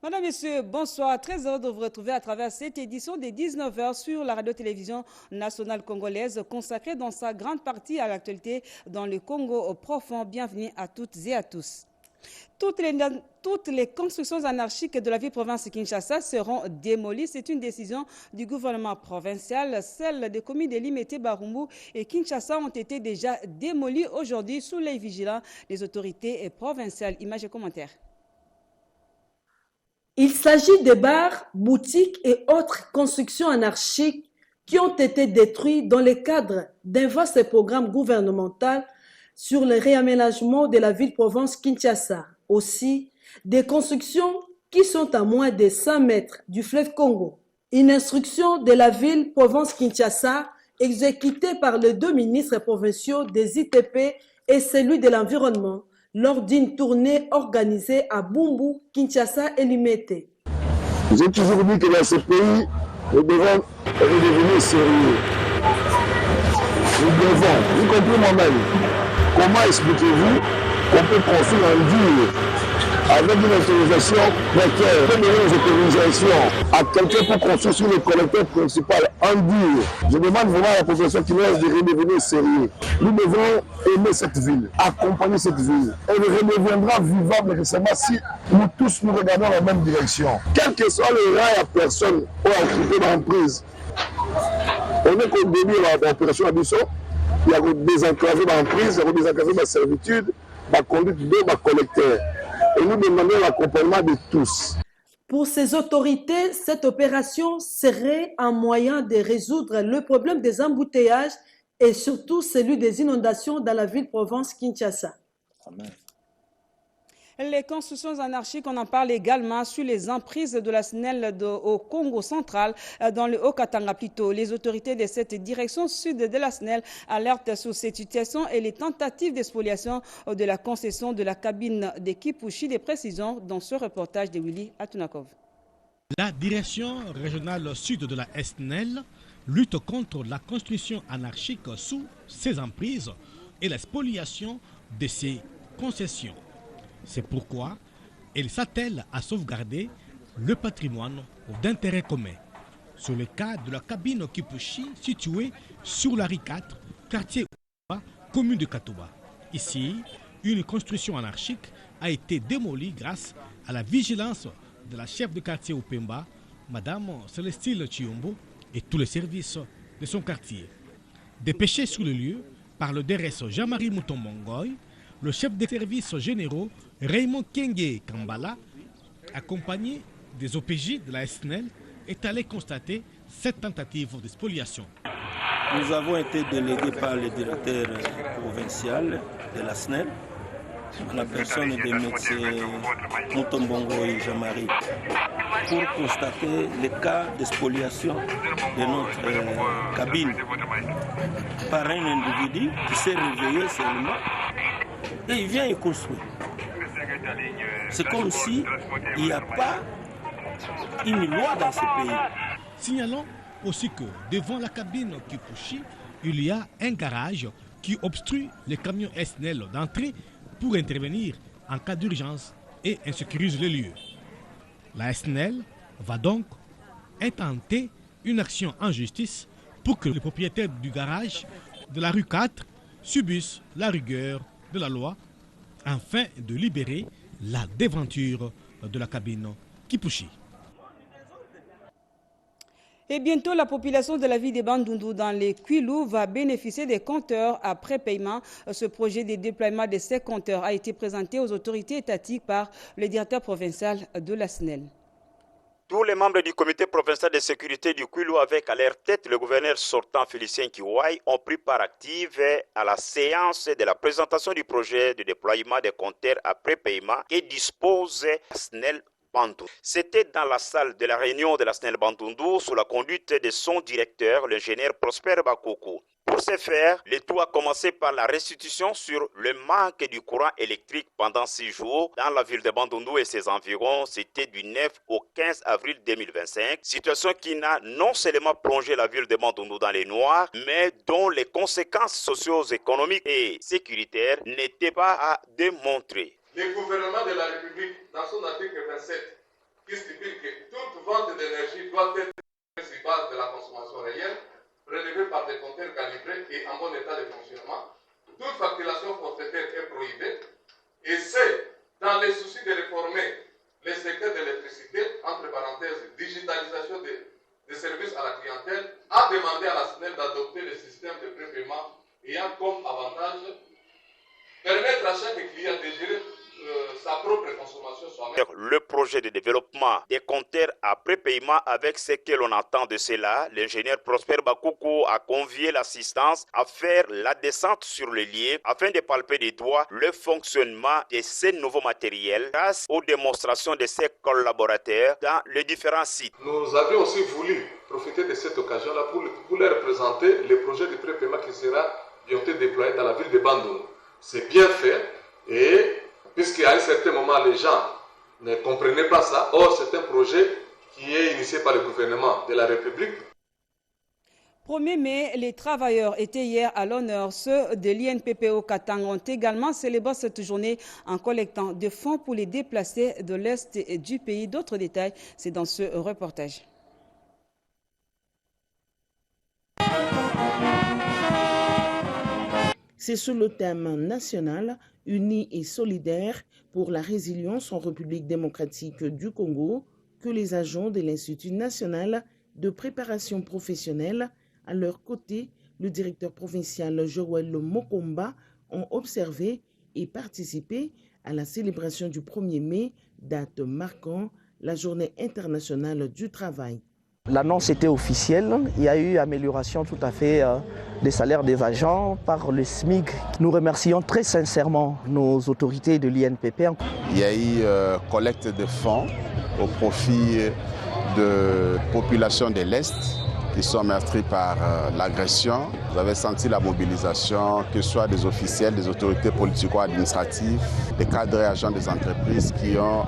Madame, Messieurs, bonsoir. Très heureux de vous retrouver à travers cette édition des 19 heures sur la radio-télévision nationale congolaise consacrée dans sa grande partie à l'actualité dans le Congo profond. Bienvenue à toutes et à tous. Toutes les constructions anarchiques de la ville-province de Kinshasa seront démolies. C'est une décision du gouvernement provincial. Celles des communes de Limete, Barumbu et Kinshasa ont été déjà démolies aujourd'hui sous l'œil vigilant des autorités provinciales. Images et commentaires. Il s'agit de bars, boutiques et autres constructions anarchiques qui ont été détruits dans le cadre d'un vaste programme gouvernemental sur le réaménagement de la ville-province Kinshasa. Aussi, des constructions qui sont à moins de 100 mètres du fleuve Congo. Une instruction de la ville-province Kinshasa exécutée par les deux ministres provinciaux des ITP et celui de l'environnement lors d'une tournée organisée à Bumbu, Kinshasa et Limete. J'ai toujours dit que dans ce pays, nous devons redevenir sérieux. Nous devons, y compris moi-même, comment expliquez-vous qu'on peut construire un dur avec une autorisation précaire, donner des autorisations à quelqu'un pour construire sur le collecteur principal un dur. Je demande vraiment à la population qui nous de redevenir sérieux. Nous devons aimer cette ville, accompagner cette ville. Elle redeviendra vivable récemment si nous tous nous regardons dans la même direction. Quel que soit le rang à personne ou à occuper l'emprise, on est qu'au début de l'opération à Bissot, il y a désenclavé l'emprise, il y a désenclavé la servitude, la conduite de la collecteur. Et nous demandons l'accompagnement de tous. Pour ces autorités, cette opération serait un moyen de résoudre le problème des embouteillages et surtout celui des inondations dans la ville-province Kinshasa. Amen. Les constructions anarchiques, on en parle également sur les emprises de la SNEL au Congo central, dans le Haut-Katanga plutôt. Les autorités de cette direction sud de la SNEL alertent sur cette situation et les tentatives d'expoliation de la concession de la cabine de Kipushi. Des précisions dans ce reportage de Willy Atunakov. La direction régionale sud de la SNEL lutte contre la construction anarchique sous ses emprises et la spoliation de ses concessions. C'est pourquoi elle s'attelle à sauvegarder le patrimoine d'intérêt commun. Sur le cas de la cabine Kipushi, située sur la rue 4, quartier Ouba, commune de Katoba. Ici, une construction anarchique a été démolie grâce à la vigilance de la chef de quartier Opemba, Madame Célestine Chiombo, et tous les services de son quartier. Dépêché sur le lieu par le DRS Jean-Marie Mouton-Mongoy, le chef des services généraux Raymond Kenge Kambala, accompagné des OPJ de la SNEL, est allé constater cette tentative de spoliation. Nous avons été délégués par le directeur provincial de la SNEL, la personne de M. Moutombongo et Jean-Marie, pour constater le cas de spoliation de notre cabine par un individu qui s'est réveillé seulement et il vient y construire. C'est comme s'il n'y a pas une loi dans ce pays. Signalons aussi que devant la cabine Kipushi, il y a un garage qui obstrue les camions SNEL d'entrée pour intervenir en cas d'urgence et insécurise le lieu. La SNEL va donc intenter une action en justice pour que les propriétaires du garage de la rue 4 subissent la rigueur de la loi afin de libérer la déventure de la cabine Kipushi. Et bientôt, la population de la ville de Bandundu dans les Kwilu va bénéficier des compteurs après paiement. Ce projet de déploiement de ces compteurs a été présenté aux autorités étatiques par le directeur provincial de la SNEL. Tous les membres du comité provincial de sécurité du Kwilu, avec à leur tête le gouverneur sortant Félicien Kiwai, ont pris part active à la séance de la présentation du projet de déploiement des compteurs après paiement et dispose SNEL. C'était dans la salle de la réunion de la SNEL Bandundu sous la conduite de son directeur, l'ingénieur Prosper Bakoko. Pour ce faire, le tout a commencé par la restitution sur le manque du courant électrique pendant 6 jours dans la ville de Bandundu et ses environs. C'était du 9 au 15 avril 2025. Situation qui n'a non seulement plongé la ville de Bandundu dans les noirs, mais dont les conséquences socio-économiques et sécuritaires n'étaient pas à démontrer. Le gouvernement de la République, dans son article 27, qui stipule que toute vente d'énergie doit être sur base de la consommation réelle, prélevée par des compteurs calibrés et en bon état de fonctionnement. Toute facturation forfaitaire est prohibée et c'est dans les soucis de réformer les secteurs de l'électricité, entre parenthèses, digitalisation des services à la clientèle, a demandé à la SNEL d'adopter le système de prépaiement ayant comme avantage permettre à chaque client de gérer sa propre consommation soi-même. Le projet de développement des compteurs à prépaiement, avec ce que l'on entend de cela, l'ingénieur Prosper Bakoko a convié l'assistance à faire la descente sur le lieu afin de palper des doigts le fonctionnement de ces nouveaux matériels grâce aux démonstrations de ses collaborateurs dans les différents sites. Nous avions aussi voulu profiter de cette occasion-là pour leur présenter le projet de prépaiement qui sera bientôt déployé dans la ville de Bandung. C'est bien fait et puisqu'à un certain moment les gens ne comprenaient pas ça, or c'est un projet qui est initié par le gouvernement de la République. 1er mai, les travailleurs étaient hier à l'honneur. Ceux de l'INPPO Katang ont également célébré cette journée en collectant des fonds pour les déplacés de l'Est du pays. D'autres détails, c'est dans ce reportage. C'est sous le thème national, unis et solidaires pour la résilience en République démocratique du Congo que les agents de l'Institut national de préparation professionnelle, à leur côté, le directeur provincial Joël Mokomba, ont observé et participé à la célébration du 1er mai, date marquant la Journée internationale du travail. L'annonce était officielle, il y a eu amélioration tout à fait des salaires des agents par le SMIC. Nous remercions très sincèrement nos autorités de l'INPP. Il y a eu collecte de fonds au profit de populations de l'Est qui sont meurtries par l'agression. Vous avez senti la mobilisation, que ce soit des officiels, des autorités politico-administratives, des cadres et agents des entreprises qui ont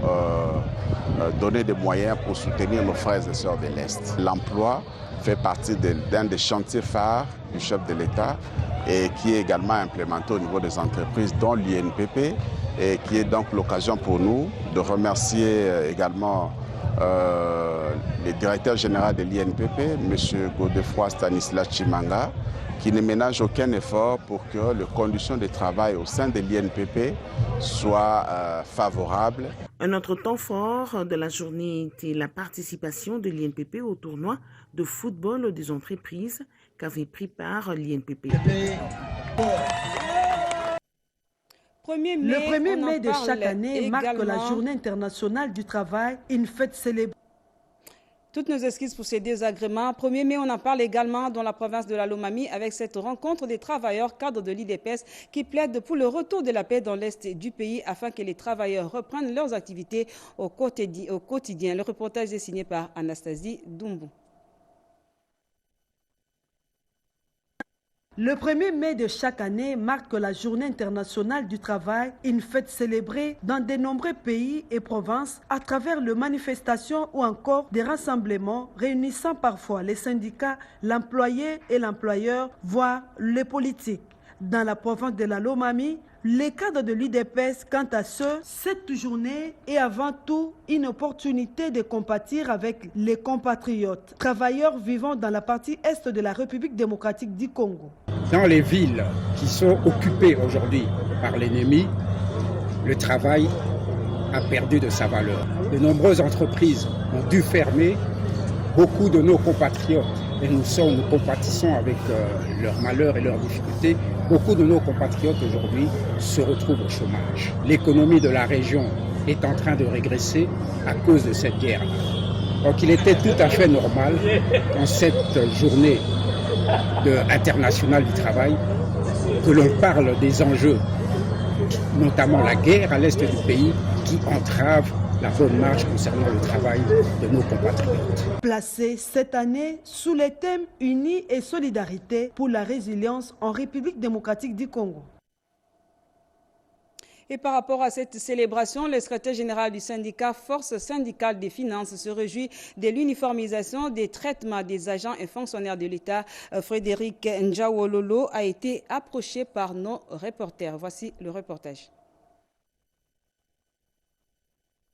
donné des moyens pour soutenir nos frères et sœurs de l'Est. L'emploi fait partie d'un des chantiers phares du chef de l'État et qui est également implémenté au niveau des entreprises, dont l'INPP, et qui est donc l'occasion pour nous de remercier également le directeur général de l'INPP, M. Godefroy Stanislas Chimanga, qui ne ménage aucun effort pour que les conditions de travail au sein de l'INPP soient favorables. Un autre temps fort de la journée était la participation de l'INPP au tournoi de football des entreprises qu'avait pris part l'INPP. Le 1er mai de chaque année marque la Journée internationale du travail, une fête célébrée. Toutes nos excuses pour ces désagréments. 1er mai, on en parle également dans la province de la Lomami avec cette rencontre des travailleurs cadres de l'IDPS qui plaident pour le retour de la paix dans l'Est du pays afin que les travailleurs reprennent leurs activités au quotidien. Le reportage est signé par Anastasie Doumbou. Le 1er mai de chaque année marque la Journée internationale du travail, une fête célébrée dans de nombreux pays et provinces à travers les manifestations ou encore des rassemblements réunissant parfois les syndicats, l'employé et l'employeur, voire les politiques. Dans la province de la Lomami, les cadres de l'IDPS, quant à ceux, cette journée est avant tout une opportunité de compatir avec les compatriotes, travailleurs vivant dans la partie est de la République démocratique du Congo. Dans les villes qui sont occupées aujourd'hui par l'ennemi, le travail a perdu de sa valeur. De nombreuses entreprises ont dû fermer. Beaucoup de nos compatriotes, et nous compatissons avec leurs malheurs et leurs difficultés, beaucoup de nos compatriotes aujourd'hui se retrouvent au chômage. L'économie de la région est en train de régresser à cause de cette guerre. Donc il était tout à fait normal en cette journée internationale du travail que l'on parle des enjeux, notamment la guerre à l'est du pays qui entrave la bonne marche concernant le travail de nos compatriotes. Placé cette année sous les thèmes Unis et solidarité pour la résilience en République démocratique du Congo. Et par rapport à cette célébration, le secrétaire général du syndicat Force syndicale des finances se réjouit de l'uniformisation des traitements des agents et fonctionnaires de l'État. Frédéric Njawololo a été approché par nos reporters. Voici le reportage.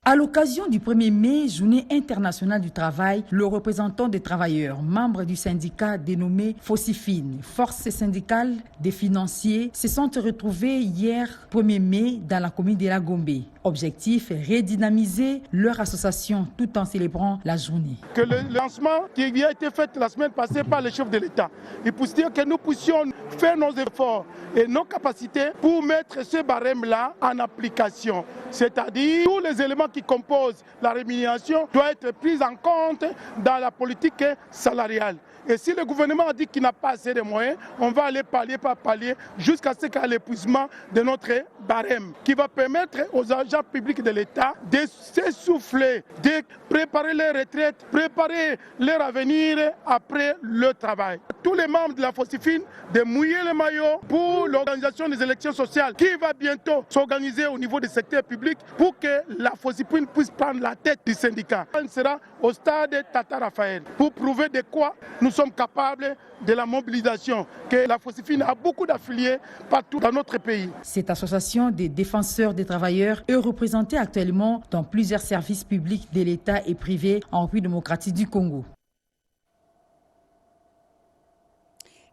À l'occasion du 1er mai, journée internationale du travail, le représentant des travailleurs, membre du syndicat dénommé Fossifine, force syndicale des financiers, se sont retrouvés hier 1er mai dans la commune de la Gombe. Objectif, redynamiser leur association tout en célébrant la journée. Que le lancement qui a été fait la semaine passée par le chef de l'État, il peut dire que nous puissions faire nos efforts et nos capacités pour mettre ce barème-là en application. C'est-à-dire tous les éléments qui composent la rémunération doivent être pris en compte dans la politique salariale. Et si le gouvernement a dit qu'il n'a pas assez de moyens, on va aller palier par palier jusqu'à ce qu'il y ait l'épuisement de notre barème qui va permettre aux agents publics de l'État de s'essouffler, de préparer leur retraite, préparer leur avenir après le travail. Tous les membres de la Fossifine de mouiller le maillot pour l'organisation des élections sociales qui va bientôt s'organiser au niveau du secteur public pour que la Fossifine puisse prendre la tête du syndicat. On sera au stade Tata Raphaël pour prouver de quoi nous sommes capables de la mobilisation, que la Fossifine a beaucoup d'affiliés partout dans notre pays. Cette association des défenseurs des travailleurs est représentée actuellement dans plusieurs services publics de l'État et privés en République démocratique du Congo.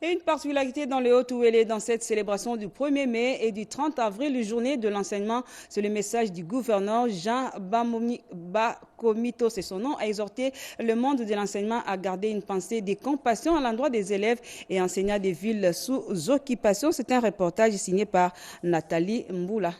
Et une particularité dans le Haut-Ouélé dans cette célébration du 1er mai et du 30 avril, journée de l'enseignement, c'est le message du gouverneur Jean Bakomito, c'est son nom, a exhorté le monde de l'enseignement à garder une pensée de compassion à l'endroit des élèves et enseignants des villes sous occupation. C'est un reportage signé par Nathalie Mboula.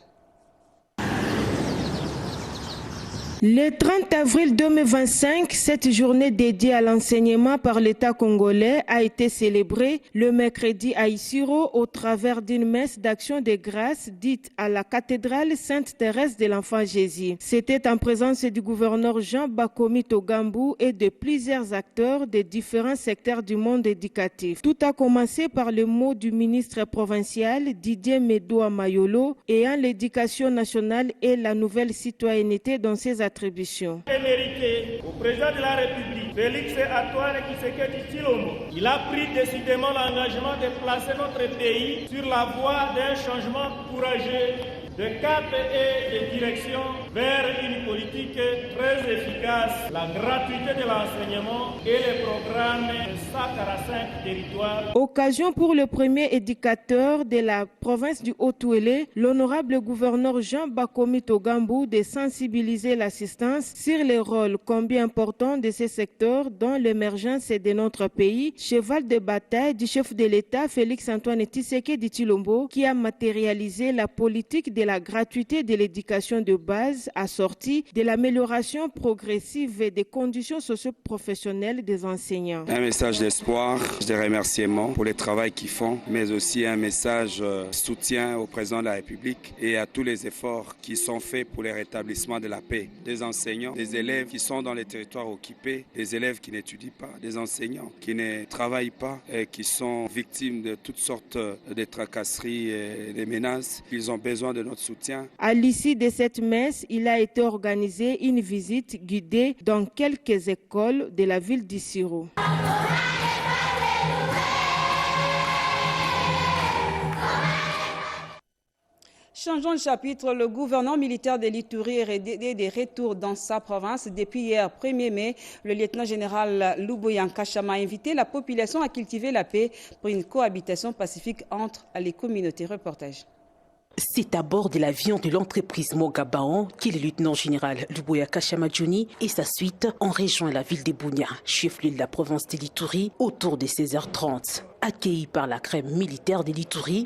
Le 30 avril 2025, cette journée dédiée à l'enseignement par l'État congolais a été célébrée le mercredi à Isiro au travers d'une messe d'action de grâce dite à la cathédrale Sainte-Thérèse de l'Enfant Jésus. C'était en présence du gouverneur Jean Bakomito Gambou et de plusieurs acteurs des différents secteurs du monde éducatif. Tout a commencé par le mot du ministre provincial Didier Medoua Mayolo ayant l'éducation nationale et la nouvelle citoyenneté dans ses attributions. Mérité au président de la République, Félix Antoine Tshisekedi Tshilombo. Il a pris décidément l'engagement de placer notre pays sur la voie d'un changement courageux de cap et de direction vers une politique très efficace, la gratuité de l'enseignement et les programmes de 145 territoires. Occasion pour le premier éducateur de la province du Haut-Ouélé, l'honorable gouverneur Jean Bakomito Gambou, de sensibiliser l'assistance sur les rôles combien importants de ces secteurs dans l'émergence de notre pays, cheval de bataille du chef de l'État Félix Antoine Tshisekedi Tshilombo, qui a matérialisé la politique de la gratuité de l'éducation de base assortie de l'amélioration progressive des conditions socio-professionnelles des enseignants. Un message d'espoir, de remerciement pour le travail qu'ils font, mais aussi un message de soutien au président de la République et à tous les efforts qui sont faits pour le rétablissement de la paix. Des enseignants, des élèves qui sont dans les territoires occupés, des élèves qui n'étudient pas, des enseignants qui ne travaillent pas et qui sont victimes de toutes sortes de tracasseries et de menaces. Ils ont besoin de notre soutien. À l'issue de cette messe, il a été organisé une visite guidée dans quelques écoles de la ville d'Isiro. Changeons de chapitre, le gouverneur militaire de l'Ituri est de retour dans sa province. Depuis hier 1er mai, le lieutenant-général Luboya Nkashama a invité la population à cultiver la paix pour une cohabitation pacifique entre les communautés. Reportage. C'est à bord de l'avion de l'entreprise Mogabaon que le lieutenant-général Luboya Nkashama Johnny et sa suite ont rejoint la ville de Bunia, chef-lieu de la province de l'Ituri, autour de 16h30. Accueillis par la crème militaire de l'Ituri,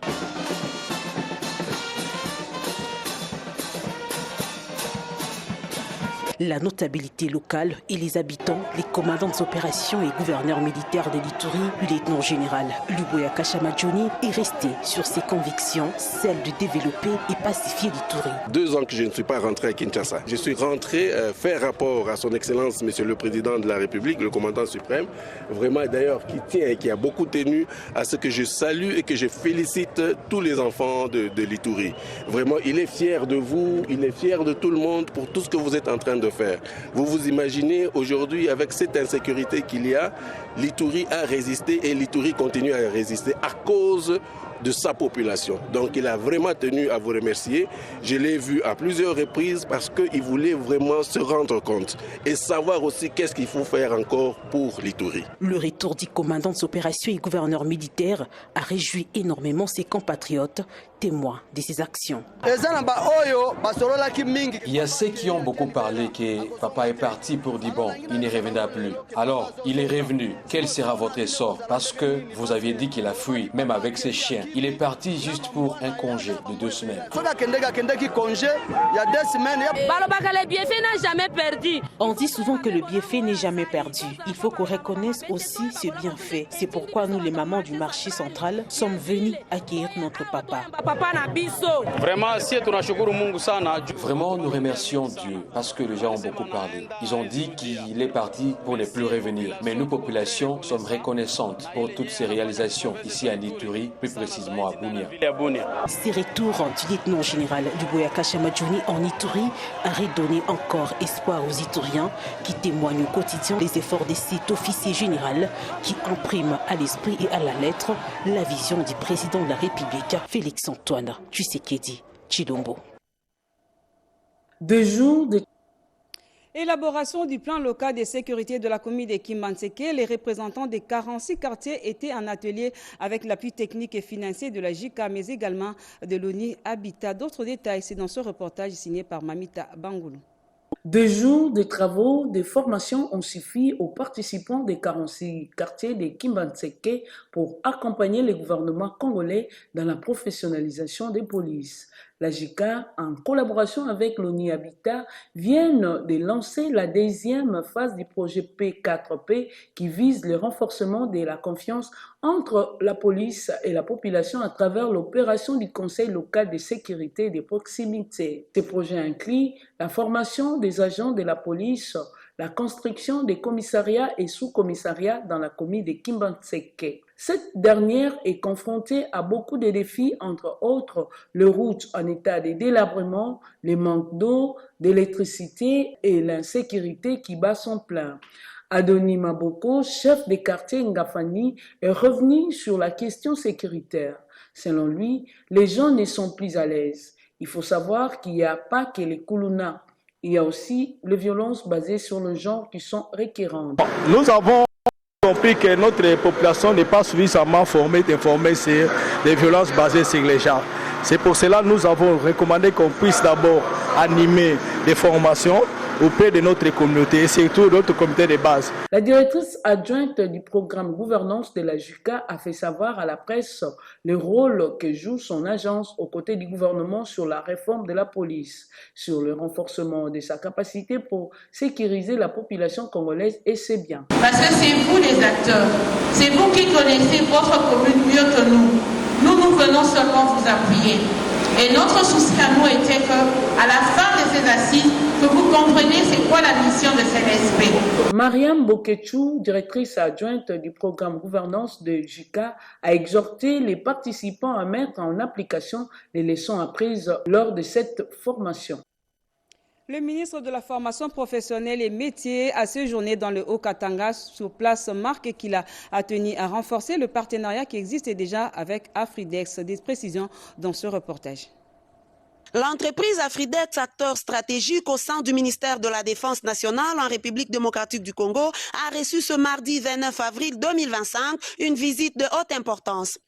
la notabilité locale et les habitants, les commandants d'opérations et gouverneurs militaires de l'Ituri, le lieutenant-général Luboya Nkashama Johnny est resté sur ses convictions, celles de développer et pacifier l'Ituri. 2 ans que je ne suis pas rentré à Kinshasa. Je suis rentré faire rapport à son Excellence, Monsieur le Président de la République, le commandant suprême, vraiment d'ailleurs qui tient et qui a beaucoup tenu à ce que je salue et que je félicite tous les enfants de l'Ituri. Vraiment, il est fier de vous, il est fier de tout le monde pour tout ce que vous êtes en train de faire. Vous vous imaginez aujourd'hui avec cette insécurité qu'il y a, l'Ituri a résisté et l'Ituri continue à résister à cause de sa population. Donc il a vraiment tenu à vous remercier. Je l'ai vu à plusieurs reprises parce qu'il voulait vraiment se rendre compte et savoir aussi qu'est-ce qu'il faut faire encore pour l'Ituri. Le retour du commandant des opérations et gouverneur militaire a réjoui énormément ses compatriotes, témoins de ses actions. Il y a ceux qui ont beaucoup parlé que papa est parti pour dire bon, il ne reviendra plus. Alors, il est revenu. Quel sera votre sort? Parce que vous aviez dit qu'il a fui, même avec ses chiens. Il est parti juste pour un congé de 2 semaines. Le bienfait n'a jamais perdu. On dit souvent que le bienfait n'est jamais perdu. Il faut qu'on reconnaisse aussi ce bienfait. C'est pourquoi nous, les mamans du marché central, sommes venus accueillir notre papa. Vraiment, nous remercions Dieu parce que les gens ont beaucoup parlé. Ils ont dit qu'il est parti pour ne plus revenir. Mais nous, populations, sommes reconnaissantes pour toutes ces réalisations ici à Ituri, plus précisément à Bunia. Ces retours du lieutenant général Luboya Kashama Djouni en Ituri a redonné encore espoir aux Ituriens qui témoignent au quotidien des efforts de cet officier général qui imprime à l'esprit et à la lettre la vision du président de la République, Félix Antoine Tshisekedi Tshilombo. 2 jours de Élaboration du plan local de sécurité de la commune de Kimbantseke, les représentants des 46 quartiers étaient en atelier avec l'appui technique et financier de la JICA, mais également de l'ONU Habitat. D'autres détails, c'est dans ce reportage signé par Mamita Bangoulou. 2 jours de travaux de formation ont suffi aux participants des 46 quartiers de Kimbantseke pour accompagner le gouvernement congolais dans la professionnalisation des polices. La JICA, en collaboration avec l'ONU Habitat, viennent de lancer la 2e phase du projet P4P qui vise le renforcement de la confiance entre la police et la population à travers l'opération du Conseil local de sécurité de proximité. Ce projet inclut la formation des agents de la police, la construction des commissariats et sous-commissariats dans la commune de Kimbantseke. Cette dernière est confrontée à beaucoup de défis, entre autres les routes en état de délabrement, le manque d'eau, d'électricité et l'insécurité qui bat son plein. Adoni Maboko, chef des quartiers Ngafani, est revenu sur la question sécuritaire. Selon lui, les gens ne sont plus à l'aise. Il faut savoir qu'il n'y a pas que les Koulouna. Il y a aussi les violences basées sur le genre qui sont récurrentes. Nous avons compris que notre population n'est pas suffisamment formée d'informer sur les violences basées sur les genres. C'est pour cela que nous avons recommandé qu'on puisse d'abord animer des formations auprès de notre communauté et surtout notre comité de base. La directrice adjointe du programme gouvernance de la JICA a fait savoir à la presse le rôle que joue son agence aux côtés du gouvernement sur la réforme de la police, sur le renforcement de sa capacité pour sécuriser la population congolaise et ses biens. Parce que c'est vous les acteurs, c'est vous qui connaissez votre commune mieux que nous. Nous venons seulement vous appuyer. Et notre souci à nous était qu'à la fin de ces assises, que vous compreniez c'est quoi la mission de CNSP. Mariam Boketchou, directrice adjointe du programme gouvernance de JICA, a exhorté les participants à mettre en application les leçons apprises lors de cette formation. Le ministre de la Formation professionnelle et métiers a séjourné dans le Haut-Katanga. Sur place, marque qu'il a tenu à renforcer le partenariat qui existe déjà avec Afridex. Des précisions dans ce reportage. L'entreprise Afridex, acteur stratégique au sein du ministère de la Défense nationale en République démocratique du Congo, a reçu ce mardi 29 avril 2025 une visite de haute importance.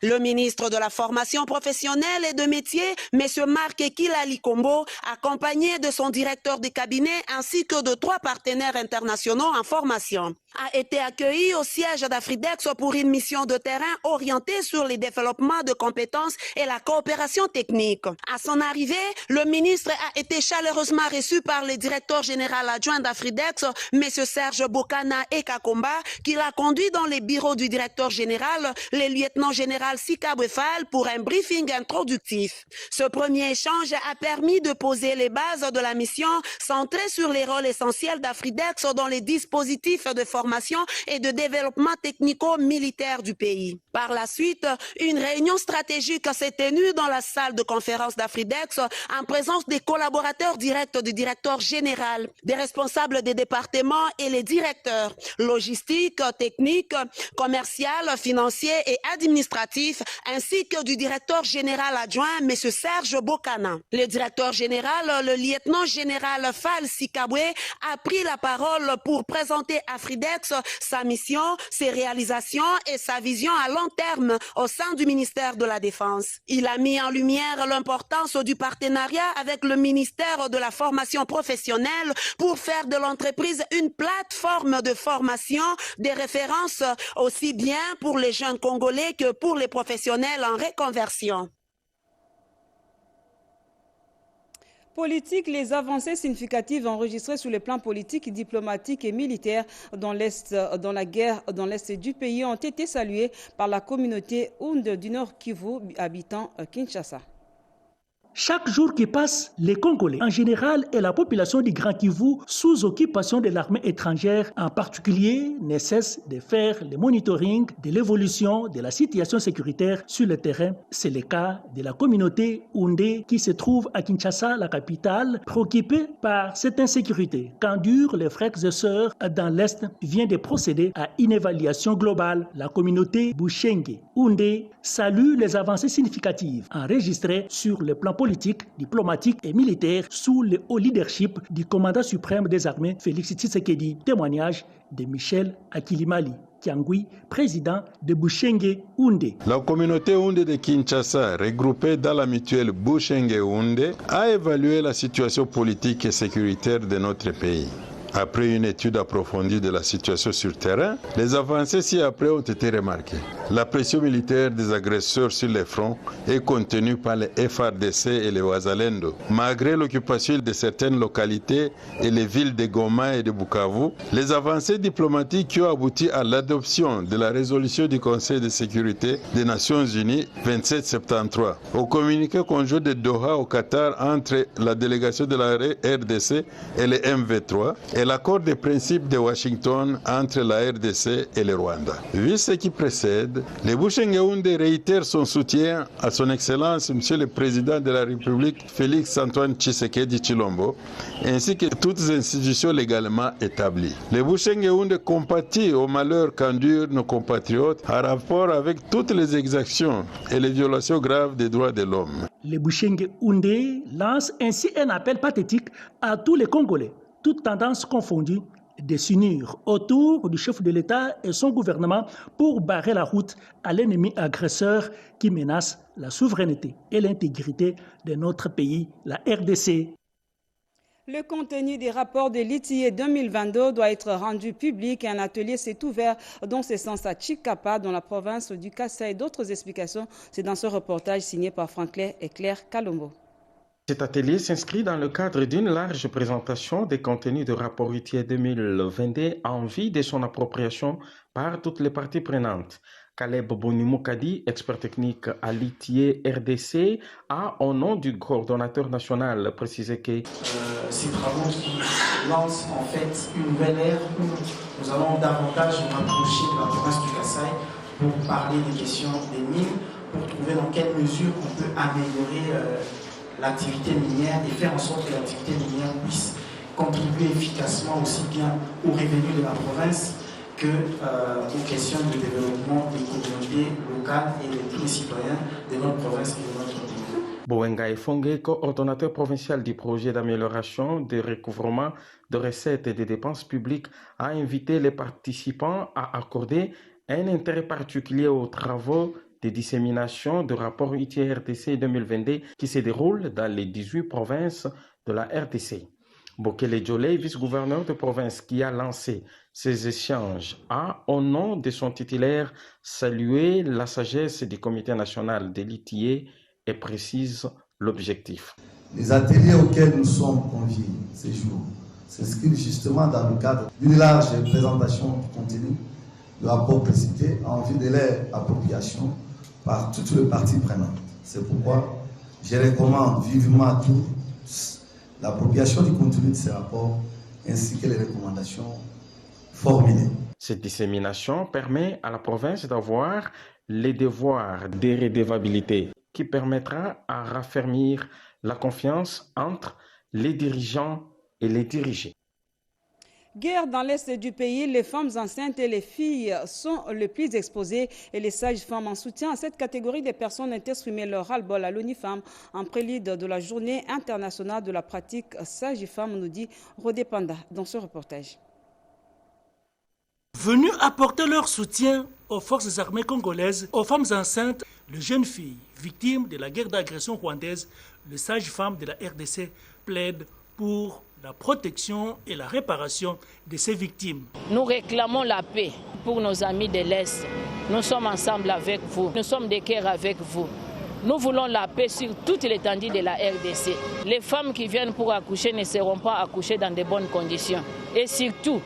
Le ministre de la Formation professionnelle et de métier, M. Marc Kilali Kombo, accompagné de son directeur de cabinet ainsi que de 3 partenaires internationaux en formation, a été accueilli au siège d'Afridex pour une mission de terrain orientée sur le développement de compétences et la coopération technique. À son arrivée, le ministre a été chaleureusement reçu par le directeur général adjoint d'Afridex, M. Serge Bokana Ekakomba, qui l'a conduit dans les bureaux du directeur général, le lieutenant-général Sika Bwefal, pour un briefing introductif. Ce premier échange a permis de poser les bases de la mission centrée sur les rôles essentiels d'Afridex dans les dispositifs de formation et de développement technico-militaire du pays. Par la suite, une réunion stratégique s'est tenue dans la salle de conférence d'Afridex en présence des collaborateurs directs du directeur général, des responsables des départements et les directeurs logistiques, techniques, commerciaux, financiers et administratifs administratif, ainsi que du directeur général adjoint, M. Serge Bokana. Le directeur général, le lieutenant général Fall Sikabwe, a pris la parole pour présenter à Afridex sa mission, ses réalisations et sa vision à long terme au sein du ministère de la Défense. Il a mis en lumière l'importance du partenariat avec le ministère de la formation professionnelle pour faire de l'entreprise une plateforme de formation, des références aussi bien pour les jeunes Congolais que pour les professionnels en reconversion. Politique, les avancées significatives enregistrées sur les plans politiques, diplomatiques et militaires dans la guerre dans l'est du pays ont été saluées par la communauté Hound du Nord Kivu habitant Kinshasa. Chaque jour qui passe, les Congolais en général et la population du Grand Kivu sous occupation de l'armée étrangère en particulier ne cessent de faire le monitoring de l'évolution de la situation sécuritaire sur le terrain. C'est le cas de la communauté Houndé qui se trouve à Kinshasa, la capitale, préoccupée par cette insécurité. Quand durent les frères et sœurs dans l'Est vient de procéder à une évaluation globale. La communauté Bushenge Houndé salue les avancées significatives enregistrées sur le plan politique, diplomatique et militaire sous le haut leadership du commandant suprême des armées Félix Tshisekedi. Témoignage de Michel Akilimali Kiangui, président de Bushenge Houndé. La communauté Houndé de Kinshasa, regroupée dans la mutuelle Bushenge Houndé, a évalué la situation politique et sécuritaire de notre pays. Après une étude approfondie de la situation sur terrain, les avancées ci-après ont été remarquées. La pression militaire des agresseurs sur les fronts est contenue par les FARDC et les Wazalendo. Malgré l'occupation de certaines localités et les villes de Goma et de Bukavu, les avancées diplomatiques qui ont abouti à l'adoption de la résolution du Conseil de sécurité des Nations Unies 2773, au communiqué conjoint de Doha au Qatar entre la délégation de la RDC et les MV3, et l'accord de principe de Washington entre la RDC et le Rwanda. Vu ce qui précède, le Bushenge Houndé réitère son soutien à son Excellence Monsieur le Président de la République Félix Antoine Tshisekedi Tshilombo, ainsi que toutes les institutions légalement établies. Le Bushenge Houndé compatit au malheur qu'endurent nos compatriotes en rapport avec toutes les exactions et les violations graves des droits de l'homme. Le Bushenge Houndé lance ainsi un appel pathétique à tous les Congolais, toutes tendances confondues, de s'unir autour du chef de l'État et son gouvernement pour barrer la route à l'ennemi agresseur qui menace la souveraineté et l'intégrité de notre pays, la RDC. Le contenu des rapports de l'ITIE 2022 doit être rendu public et un atelier s'est ouvert dans ce sens à Chikapa, dans la province du Kasaï. D'autres explications, c'est dans ce reportage signé par Franklin et Claire Kalombo. Cet atelier s'inscrit dans le cadre d'une large présentation des contenus de rapport ITIE 2022 en vue de son appropriation par toutes les parties prenantes. Caleb Bonimoukadi, expert technique à l'ITIE RDC, a, au nom du coordonnateur national, précisé que ces travaux qui lancent en fait une nouvelle ère où nous allons davantage nous rapprocher de la province du Kasaï pour parler des questions des mines, pour trouver dans quelle mesure on peut améliorer l'activité minière et faire en sorte que l'activité minière puisse contribuer efficacement aussi bien aux revenus de la province que aux questions de développement des communautés locales et de tous les citoyens de notre province et de notre pays. Bowenga Efonge, coordonnateur provincial du projet d'amélioration de recouvrement de recettes et des dépenses publiques, a invité les participants à accorder un intérêt particulier aux travaux de dissémination de rapports ITIE RDC 2022 qui se déroulent dans les 18 provinces de la RDC. Bokele Djolé, vice-gouverneur de province qui a lancé ces échanges, a, au nom de son titulaire, salué la sagesse du comité national de l'ITIE et précise l'objectif. Les ateliers auxquels nous sommes conviés ces jours s'inscrivent justement dans le cadre d'une large présentation du contenu du rapport précité en vue de leur appropriation par toutes les parties prenantes. C'est pourquoi je recommande vivement à tous l'appropriation du contenu de ces rapports ainsi que les recommandations formulées. Cette dissémination permet à la province d'avoir les devoirs de redevabilité qui permettra à raffermir la confiance entre les dirigeants et les dirigés. Guerre dans l'est du pays, les femmes enceintes et les filles sont les plus exposées et les sages-femmes en soutien à cette catégorie des personnes ont exprimé leur ras-le-bol à l'ONIFEM en prélude de la journée internationale de la pratique sage-femme, nous dit Rodé Panda dans ce reportage. Venus apporter leur soutien aux forces armées congolaises, aux femmes enceintes, les jeunes filles victimes de la guerre d'agression rwandaise, les sages-femmes de la RDC plaident pour la protection et la réparation de ces victimes. Nous réclamons la paix pour nos amis de l'Est. Nous sommes ensemble avec vous. Nous sommes de cœur avec vous. Nous voulons la paix sur toute l'étendue de la RDC. Les femmes qui viennent pour accoucher ne seront pas accouchées dans de bonnes conditions. Et surtout,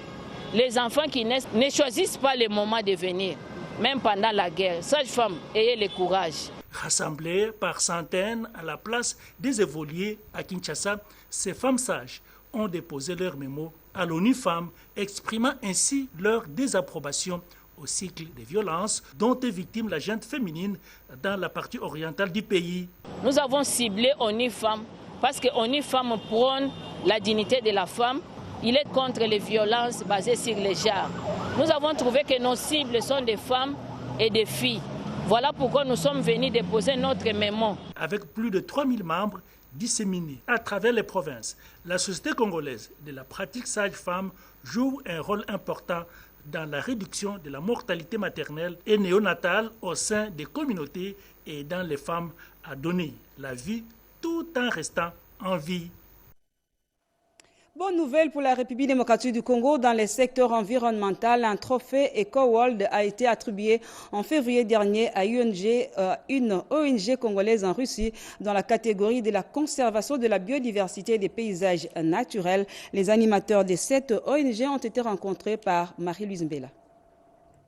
les enfants qui naissent ne choisissent pas le moment de venir, même pendant la guerre. Sages-femmes, ayez le courage. Rassemblées par centaines à la place des évolués à Kinshasa, ces femmes sages ont déposé leurs mémos à l'ONU-Femmes, exprimant ainsi leur désapprobation au cycle de violences dont est victime la gente féminine dans la partie orientale du pays. Nous avons ciblé ONU-Femmes parce que ONU-Femmes prône la dignité de la femme. Il est contre les violences basées sur les genres. Nous avons trouvé que nos cibles sont des femmes et des filles. Voilà pourquoi nous sommes venus déposer notre mémo. Avec plus de 3000 membres disséminés à travers les provinces, la société congolaise de la pratique sage-femme joue un rôle important dans la réduction de la mortalité maternelle et néonatale au sein des communautés et dans les femmes à donner la vie tout en restant en vie. Bonne nouvelle pour la République démocratique du Congo dans le secteur environnemental. Un trophée EcoWorld a été attribué en février dernier à une ONG congolaise en Russie dans la catégorie de la conservation de la biodiversité et des paysages naturels. Les animateurs de cette ONG ont été rencontrés par Marie-Louise Mbela.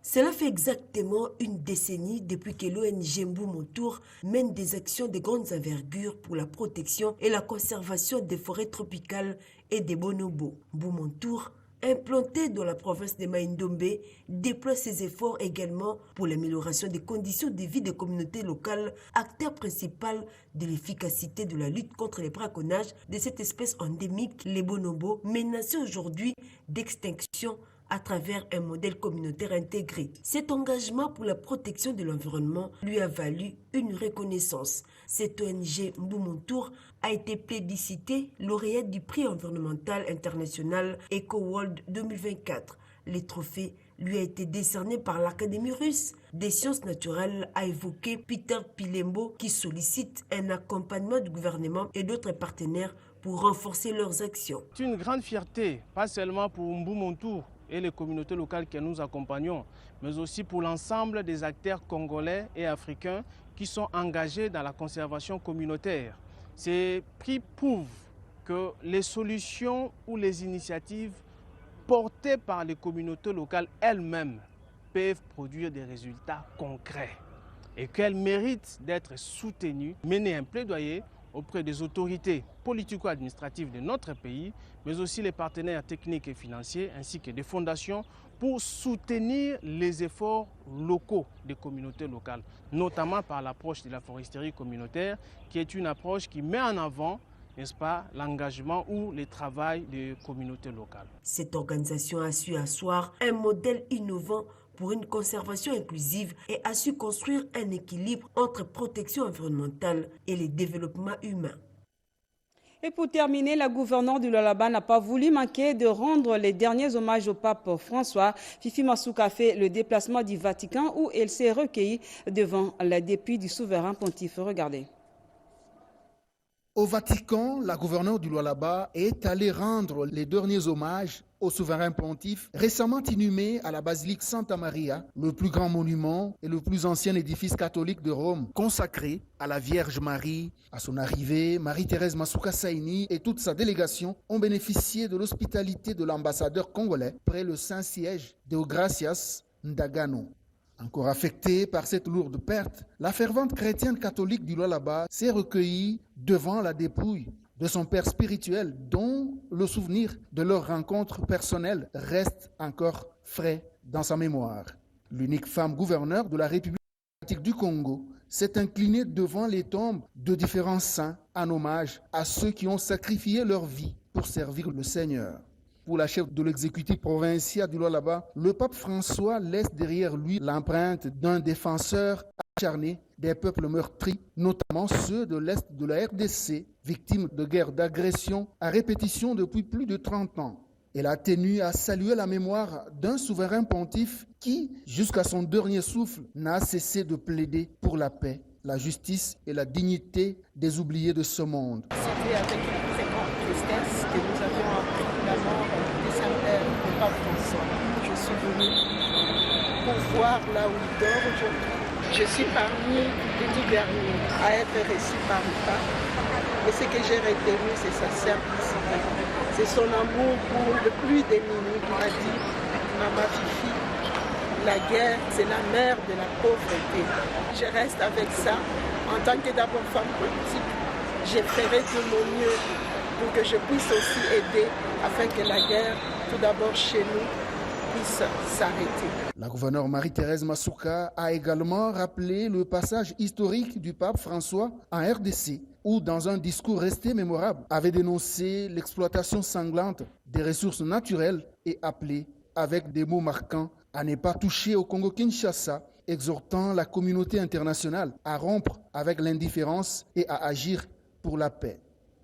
Cela fait exactement une décennie depuis que l'ONG Mbumontour mène des actions de grandes envergures pour la protection et la conservation des forêts tropicales et des bonobos. Mbumontour, implanté dans la province de Maïndombe, déploie ses efforts également pour l'amélioration des conditions de vie des communautés locales, acteur principal de l'efficacité de la lutte contre les braconnages de cette espèce endémique, les bonobos, menacés aujourd'hui d'extinction à travers un modèle communautaire intégré. Cet engagement pour la protection de l'environnement lui a valu une reconnaissance. Cette ONG Mbumontour a été plébiscitée lauréate du prix environnemental international EcoWorld 2024. Le trophée lui a été décerné par l'Académie russe des sciences naturelles, a évoqué Peter Pilembo, qui sollicite un accompagnement du gouvernement et d'autres partenaires pour renforcer leurs actions. C'est une grande fierté, pas seulement pour Mbumontour et les communautés locales que nous accompagnons, mais aussi pour l'ensemble des acteurs congolais et africains qui sont engagés dans la conservation communautaire. Ces prix prouvent que les solutions ou les initiatives portées par les communautés locales elles-mêmes peuvent produire des résultats concrets et qu'elles méritent d'être soutenues, mener un plaidoyer auprès des autorités politico-administratives de notre pays, mais aussi les partenaires techniques et financiers, ainsi que des fondations, pour soutenir les efforts locaux des communautés locales, notamment par l'approche de la foresterie communautaire, qui est une approche qui met en avant, n'est-ce pas, l'engagement ou le travail des communautés locales. Cette organisation a su asseoir un modèle innovant pour une conservation inclusive et a su construire un équilibre entre protection environnementale et le développement humain. Et pour terminer, la gouverneure du Lualaba n'a pas voulu manquer de rendre les derniers hommages au pape François. Fifi Masuka a fait le déplacement du Vatican où elle s'est recueillie devant la dépouille du souverain pontife. Regardez. Au Vatican, la gouverneure du Lualaba est allée rendre les derniers hommages au souverain pontife récemment inhumé à la basilique Santa Maria, le plus grand monument et le plus ancien édifice catholique de Rome, consacré à la Vierge Marie. À son arrivée, Marie-Thérèse Masuka Saini et toute sa délégation ont bénéficié de l'hospitalité de l'ambassadeur congolais près le Saint-Siège Deogracias Ndagano. Encore affectée par cette lourde perte, la fervente chrétienne catholique du Lualaba s'est recueillie devant la dépouille de son père spirituel, dont le souvenir de leur rencontre personnelle reste encore frais dans sa mémoire. L'unique femme gouverneure de la République démocratique du Congo s'est inclinée devant les tombes de différents saints en hommage à ceux qui ont sacrifié leur vie pour servir le Seigneur. Pour la chef de l'exécutif provincial du Lualaba, le pape François laisse derrière lui l'empreinte d'un défenseur acharné des peuples meurtris, notamment ceux de l'Est de la RDC, victimes de guerres d'agression à répétition depuis plus de 30 ans. Elle a tenu à saluer la mémoire d'un souverain pontife qui, jusqu'à son dernier souffle, n'a cessé de plaider pour la paix, la justice et la dignité des oubliés de ce monde. C'était avec une très grande tristesse que nous avions appris la mort du Saint-Père du pape François. Je suis venue pour voir là où il dort aujourd'hui. Je suis parmi les tout derniers à être reçu par le pape. Et ce que j'ai retenu, c'est sa simplicité. C'est son amour pour le plus démuni. Il m'a dit, maman Fifi, la guerre, c'est la mère de la pauvreté. Je reste avec ça. En tant que d'abord femme politique, je ferai de mon mieux pour que je puisse aussi aider afin que la guerre, tout d'abord chez nous, puisse s'arrêter. La gouverneure Marie-Thérèse Masuka a également rappelé le passage historique du pape François en RDC, où, dans un discours resté mémorable, avait dénoncé l'exploitation sanglante des ressources naturelles et appelé, avec des mots marquants, à ne pas toucher au Congo-Kinshasa, exhortant la communauté internationale à rompre avec l'indifférence et à agir pour la paix.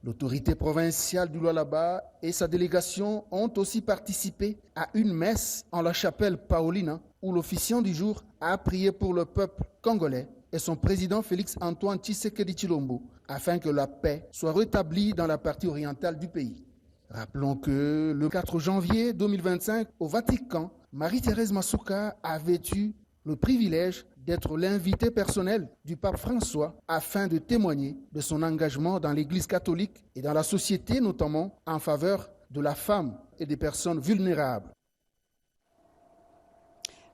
L'autorité provinciale du Lualaba et sa délégation ont aussi participé à une messe en la chapelle Paolina, où l'officiant du jour a prié pour le peuple congolais et son président Félix-Antoine Tshisekedi Tshilombo, afin que la paix soit rétablie dans la partie orientale du pays. Rappelons que le 4 janvier 2025, au Vatican, Marie-Thérèse Masuka avait eu le privilège d'être l'invité personnel du pape François afin de témoigner de son engagement dans l'Église catholique et dans la société, notamment en faveur de la femme et des personnes vulnérables.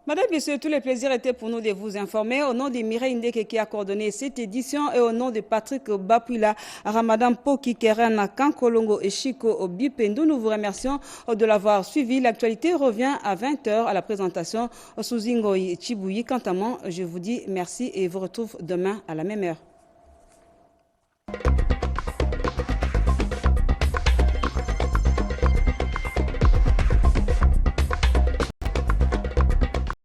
Madame, Messieurs, tous les plaisirs étaient pour nous de vous informer. Au nom de Mireille Ndeke qui a coordonné cette édition et au nom de Patrick Bapuila, Ramadan Poki, Keren, Kankolongo et Chico Bipendou, nous vous remercions de l'avoir suivi. L'actualité revient à 20h à la présentation sous Ingoï Chibouyi. Quant à moi, je vous dis merci et vous retrouve demain à la même heure.